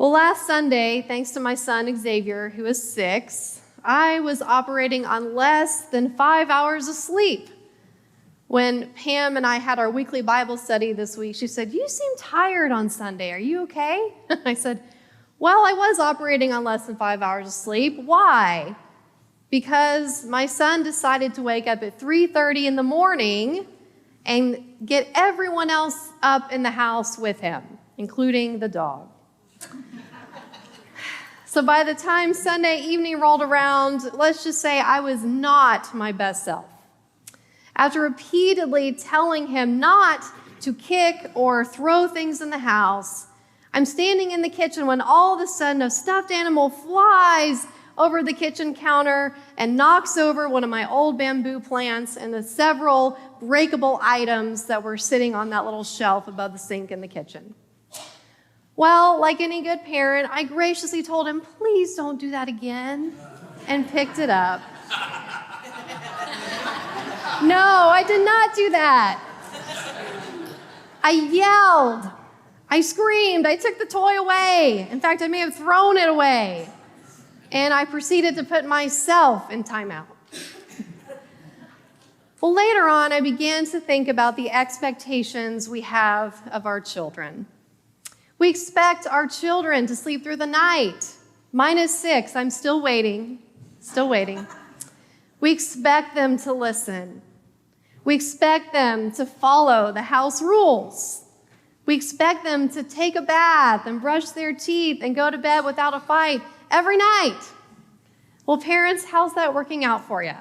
Well, last Sunday, thanks to my son Xavier, who is 6, I was operating on less than 5 hours of sleep. When Pam and I had our weekly Bible study this week, she said, "You seem tired on Sunday. Are you okay?" I said, "Well, I was operating on less than 5 hours of sleep. Why?" Because my son decided to wake up at 3:30 in the morning and get everyone else up in the house with him, including the dog. So by the time Sunday evening rolled around, let's just say I was not my best self. After repeatedly telling him not to kick or throw things in the house, I'm standing in the kitchen when all of a sudden a stuffed animal flies over the kitchen counter and knocks over one of my old bamboo plants and the several breakable items that were sitting on that little shelf above the sink in the kitchen. Well, like any good parent, I graciously told him, "Please don't do that again," and picked it up. No, I did not do that. I yelled, I screamed, I took the toy away. In fact, I may have thrown it away. And I proceeded to put myself in timeout. Well, later on, I began to think about the expectations we have of our children. We expect our children to sleep through the night. Mine is 6. I'm still waiting. We expect them to listen. We expect them to follow the house rules. We expect them to take a bath and brush their teeth and go to bed without a fight every night. Well, parents, how's that working out for you?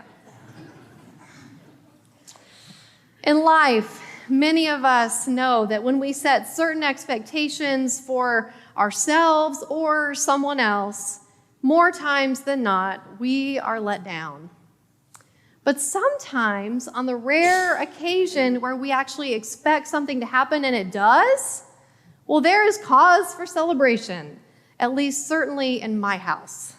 In life, many of us know that when we set certain expectations for ourselves or someone else, more times than not, we are let down. But sometimes, on the rare occasion where we actually expect something to happen and it does, well, there is cause for celebration, at least certainly in my house.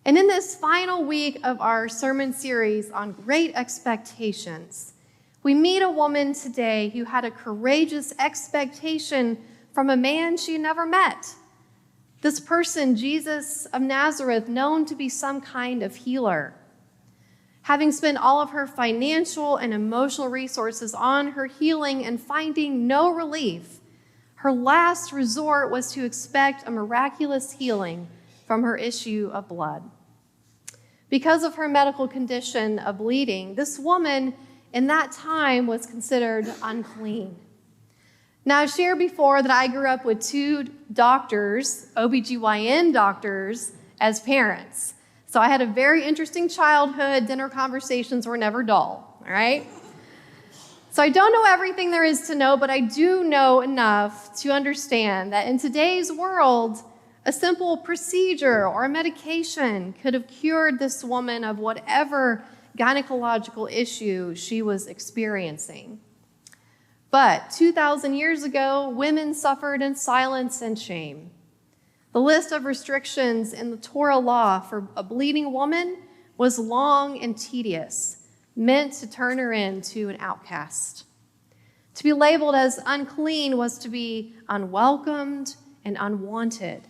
And in this final week of our sermon series on great expectations, we meet a woman today who had a courageous expectation from a man she never met. This person, Jesus of Nazareth, known to be some kind of healer. Having spent all of her financial and emotional resources on her healing and finding no relief, her last resort was to expect a miraculous healing from her issue of blood. Because of her medical condition of bleeding, this woman in that time was considered unclean. Now, I've shared before that I grew up with 2 doctors, OBGYN doctors, as parents. So I had a very interesting childhood. Dinner conversations were never dull, all right? So I don't know everything there is to know, but I do know enough to understand that in today's world, a simple procedure or a medication could have cured this woman of whatever gynecological issue she was experiencing. But 2,000 years ago, women suffered in silence and shame. The list of restrictions in the Torah law for a bleeding woman was long and tedious, meant to turn her into an outcast. To be labeled as unclean was to be unwelcomed and unwanted.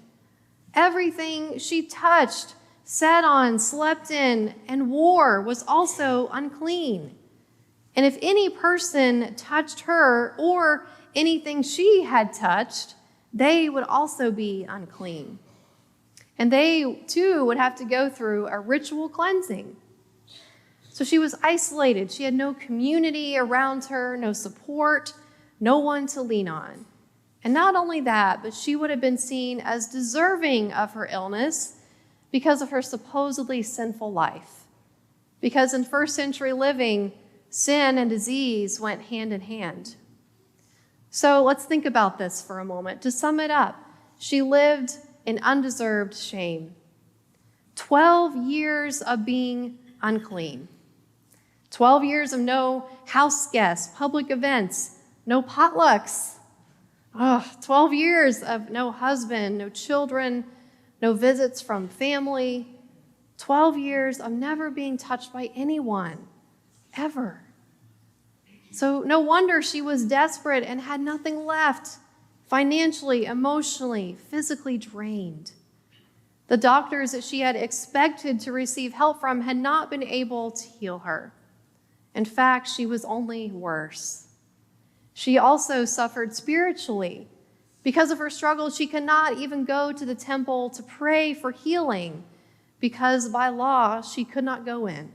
Everything she touched, sat on, slept in, and wore was also unclean. And if any person touched her or anything she had touched, they would also be unclean. And they, too, would have to go through a ritual cleansing. So she was isolated. She had no community around her, no support, no one to lean on. And not only that, but she would have been seen as deserving of her illness because of her supposedly sinful life. Because in first century living, sin and disease went hand in hand. So let's think about this for a moment. To sum it up, she lived in undeserved shame. 12 years of being unclean. 12 years of no house guests, public events, no potlucks. 12 years of no husband, no children, no visits from family. 12 years of never being touched by anyone, ever. So no wonder she was desperate and had nothing left financially, emotionally, physically drained. The doctors that she had expected to receive help from had not been able to heal her. In fact, she was only worse. She also suffered spiritually. Because of her struggle, she could not even go to the temple to pray for healing because by law, she could not go in.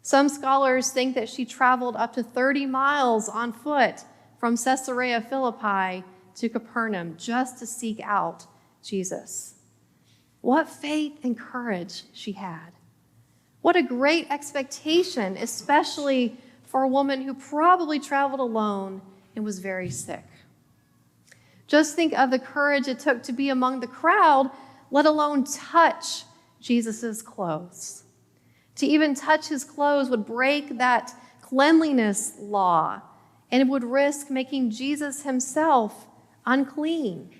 Some scholars think that she traveled up to 30 miles on foot from Caesarea Philippi to Capernaum just to seek out Jesus. What faith and courage she had. What a great expectation, especially for a woman who probably traveled alone and was very sick. Just think of the courage it took to be among the crowd, let alone touch Jesus' clothes. To even touch his clothes would break that cleanliness law, and it would risk making Jesus himself unclean.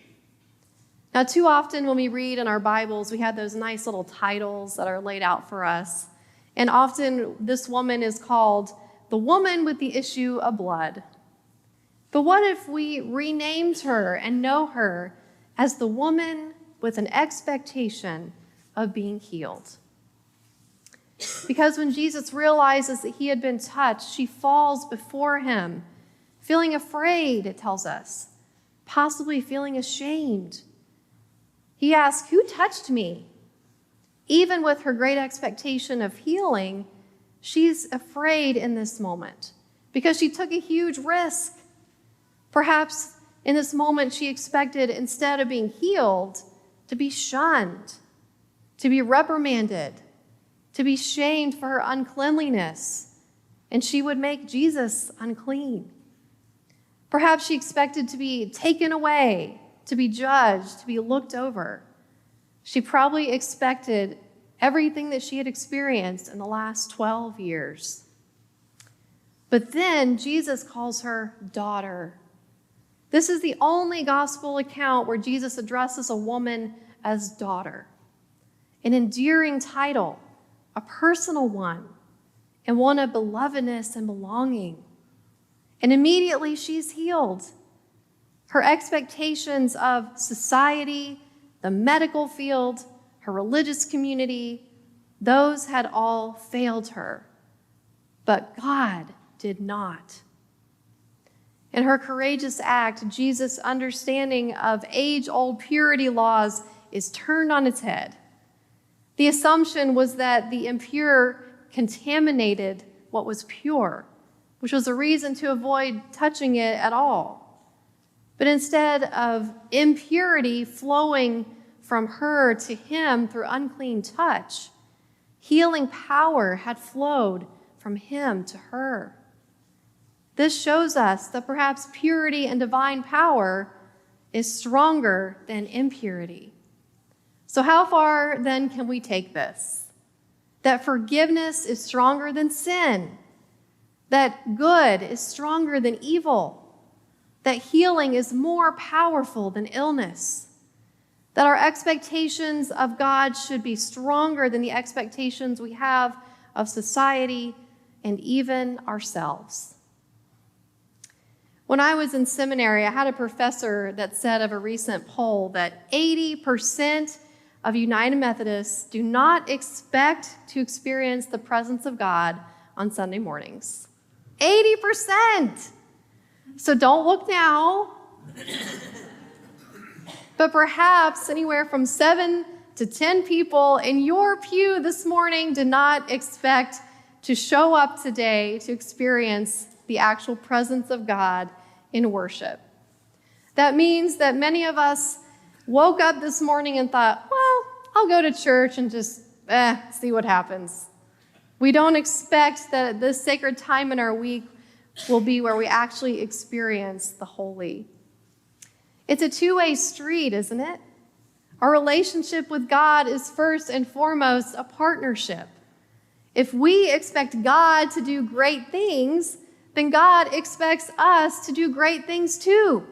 Now, too often when we read in our Bibles, we have those nice little titles that are laid out for us. And often this woman is called the woman with the issue of blood. But what if we renamed her and know her as the woman with an expectation of being healed? Because when Jesus realizes that he had been touched, she falls before him, feeling afraid, it tells us, possibly feeling ashamed. He asks, "Who touched me?" Even with her great expectation of healing, she's afraid in this moment because she took a huge risk. Perhaps in this moment she expected, instead of being healed, to be shunned, to be reprimanded, to be shamed for her uncleanliness, and she would make Jesus unclean. Perhaps she expected to be taken away, to be judged, to be looked over. She probably expected everything that she had experienced in the last 12 years. But then Jesus calls her daughter. This is the only gospel account where Jesus addresses a woman as daughter. An endearing title, a personal one, and one of belovedness and belonging. And immediately she's healed. Her expectations of society, the medical field, her religious community, those had all failed her. But God did not. In her courageous act, Jesus' understanding of age-old purity laws is turned on its head. The assumption was that the impure contaminated what was pure, which was a reason to avoid touching it at all. But instead of impurity flowing from her to him through unclean touch, healing power had flowed from him to her. This shows us that perhaps purity and divine power is stronger than impurity. So how far then can we take this? That forgiveness is stronger than sin, that good is stronger than evil, that healing is more powerful than illness, that our expectations of God should be stronger than the expectations we have of society and even ourselves. When I was in seminary, I had a professor that said of a recent poll that 80% of United Methodists do not expect to experience the presence of God on Sunday mornings. 80%! So don't look now. But perhaps anywhere from 7 to 10 people in your pew this morning did not expect to show up today to experience the actual presence of God in worship. That means that many of us woke up this morning and thought, well, I'll go to church and just see what happens. We don't expect that this sacred time in our week will be where we actually experience the holy. It's a two-way street, isn't it? Our relationship with God is first and foremost a partnership. If we expect God to do great things, then God expects us to do great things too.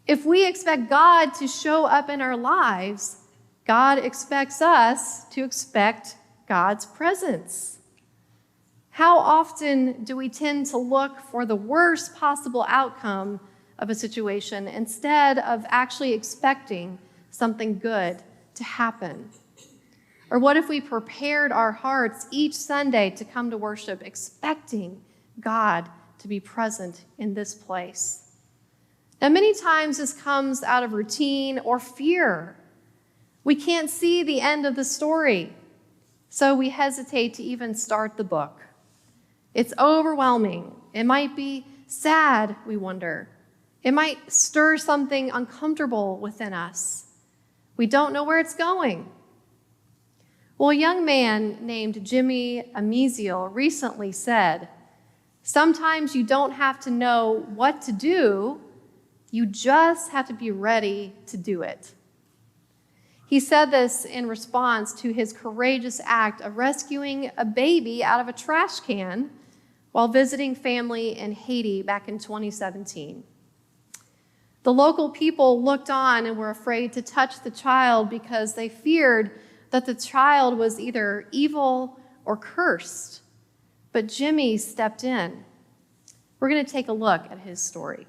If we expect God to show up in our lives, God expects us to expect God's presence. How often do we tend to look for the worst possible outcome of a situation instead of actually expecting something good to happen? Or what if we prepared our hearts each Sunday to come to worship expecting God to be present in this place? Now, many times this comes out of routine or fear. We can't see the end of the story, so we hesitate to even start the book. It's overwhelming. It might be sad, we wonder. It might stir something uncomfortable within us. We don't know where it's going. Well, a young man named Jimmy Amaziel recently said, "Sometimes you don't have to know what to do, you just have to be ready to do it." He said this in response to his courageous act of rescuing a baby out of a trash can while visiting family in Haiti back in 2017. The local people looked on and were afraid to touch the child because they feared that the child was either evil or cursed. But Jimmy stepped in. We're going to take a look at his story.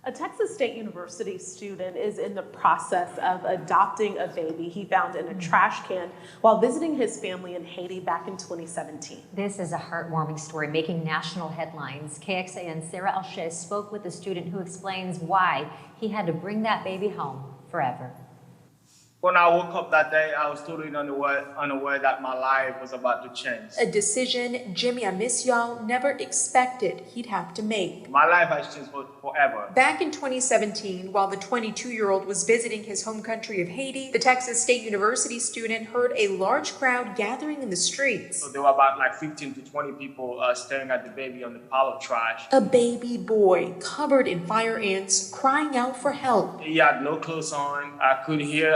A Texas State University student is in the process of adopting a baby he found in a trash can while visiting his family in Haiti back in 2017. This is a heartwarming story making national headlines. KXAN's Sarah Alshay spoke with a student who explains why he had to bring that baby home forever. When I woke up that day, I was totally unaware that my life was about to change. A decision Jimmy Amaziel never expected he'd have to make. My life has changed forever. Back in 2017, while the 22-year-old was visiting his home country of Haiti, the Texas State University student heard a large crowd gathering in the streets. So there were about 15 to 20 people staring at the baby on the pile of trash. A baby boy covered in fire ants crying out for help. He had no clothes on. I could hear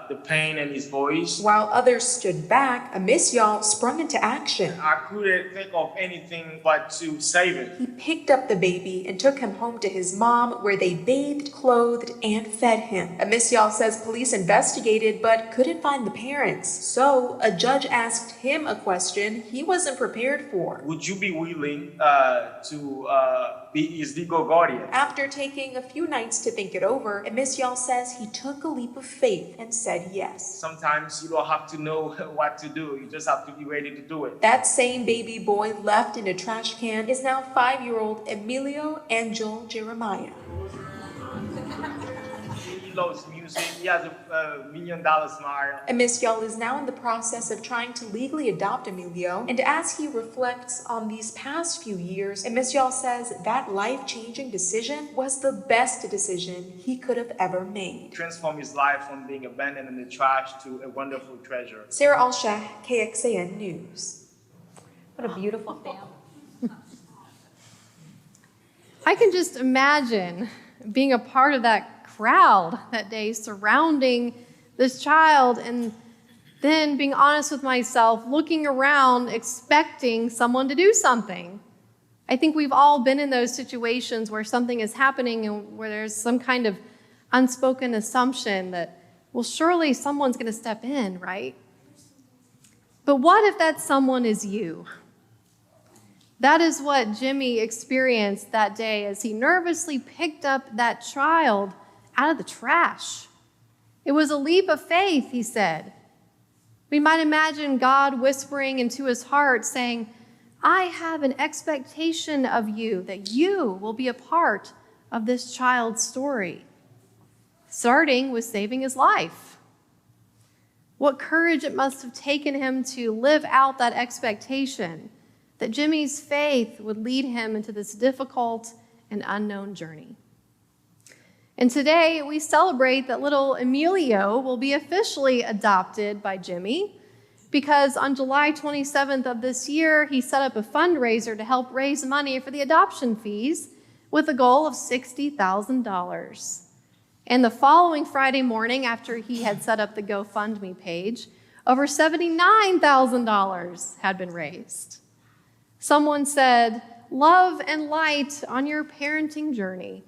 the pain in his voice. While others stood back, Amaziel sprung into action. I couldn't think of anything but to save it. He picked up the baby and took him home to his mom, where they bathed, clothed, and fed him. Amaziel says police investigated but couldn't find the parents. So a judge asked him a question he wasn't prepared for. Would you be willing to be his legal guardian? After taking a few nights to think it over, Amaziel says he took a leap of faith and said yes. Sometimes you don't have to know what to do. You just have to be ready to do it. That same baby boy left in a trash can is now 5-year-old Emilio Angel Jeremiah. He loves music. He has a $1 million smile. Amaziel is now in the process of trying to legally adopt Emilio, and as he reflects on these past few years, Amaziel says that life-changing decision was the best decision he could have ever made. Transform his life from being abandoned in the trash to a wonderful treasure. Sarah Alshay, KXAN News. What a beautiful family. I can just imagine being a part of that crowd that day surrounding this child and then being honest with myself, looking around, expecting someone to do something. I think we've all been in those situations where something is happening and where there's some kind of unspoken assumption that, well, surely someone's going to step in, right? But what if that someone is you? That is what Jimmy experienced that day as he nervously picked up that child out of the trash. It was a leap of faith, he said. We might imagine God whispering into his heart, saying, I have an expectation of you, that you will be a part of this child's story, starting with saving his life. What courage it must have taken him to live out that expectation, that Jimmy's faith would lead him into this difficult and unknown journey. And today we celebrate that little Emilio will be officially adopted by Jimmy because on July 27th of this year, he set up a fundraiser to help raise money for the adoption fees with a goal of $60,000. And the following Friday morning, after he had set up the GoFundMe page, over $79,000 had been raised. Someone said, love and light on your parenting journey.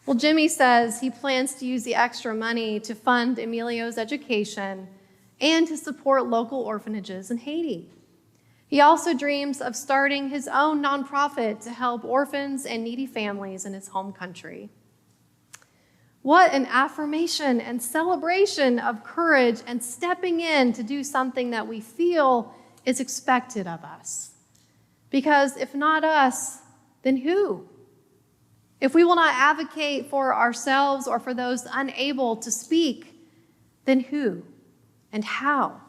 Well, Jimmy says he plans to use the extra money to fund Emilio's education and to support local orphanages in Haiti. He also dreams of starting his own nonprofit to help orphans and needy families in his home country. What an affirmation and celebration of courage and stepping in to do something that we feel is expected of us. Because if not us, then who? If we will not advocate for ourselves or for those unable to speak, then who and how?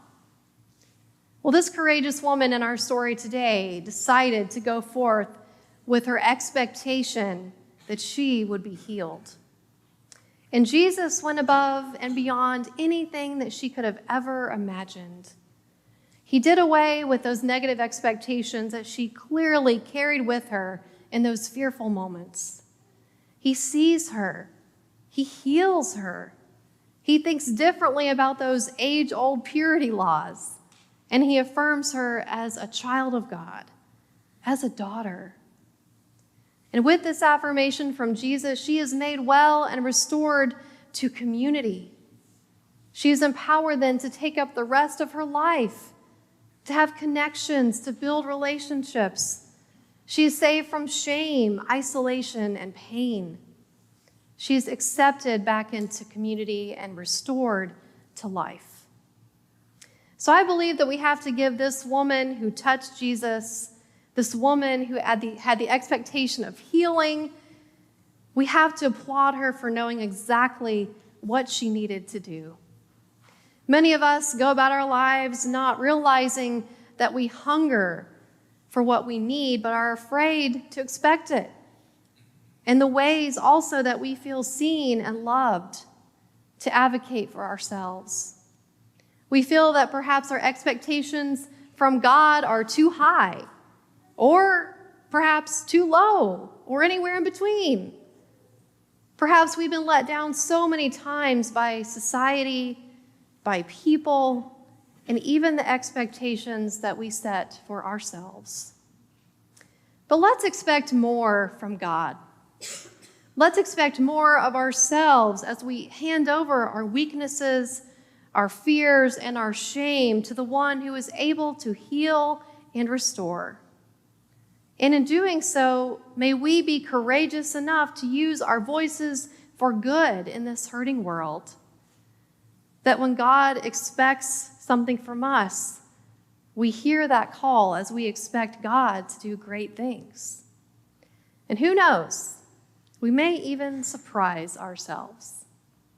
Well, this courageous woman in our story today decided to go forth with her expectation that she would be healed. And Jesus went above and beyond anything that she could have ever imagined. He did away with those negative expectations that she clearly carried with her in those fearful moments. He sees her. He heals her. He thinks differently about those age-old purity laws. And he affirms her as a child of God, as a daughter. And with this affirmation from Jesus, she is made well and restored to community. She is empowered then to take up the rest of her life, to have connections, to build relationships. She is saved from shame, isolation, and pain. She is accepted back into community and restored to life. So I believe that we have to give this woman who touched Jesus, this woman who had the expectation of healing, we have to applaud her for knowing exactly what she needed to do. Many of us go about our lives not realizing that we hunger for what we need, but are afraid to expect it. And the ways also that we feel seen and loved to advocate for ourselves. We feel that perhaps our expectations from God are too high, or perhaps too low, or anywhere in between. Perhaps we've been let down so many times by society, by people, and even the expectations that we set for ourselves. But let's expect more from God. Let's expect more of ourselves as we hand over our weaknesses, our fears, and our shame to the one who is able to heal and restore. And in doing so, may we be courageous enough to use our voices for good in this hurting world. That when God expects something from us, we hear that call as we expect God to do great things. And who knows, we may even surprise ourselves.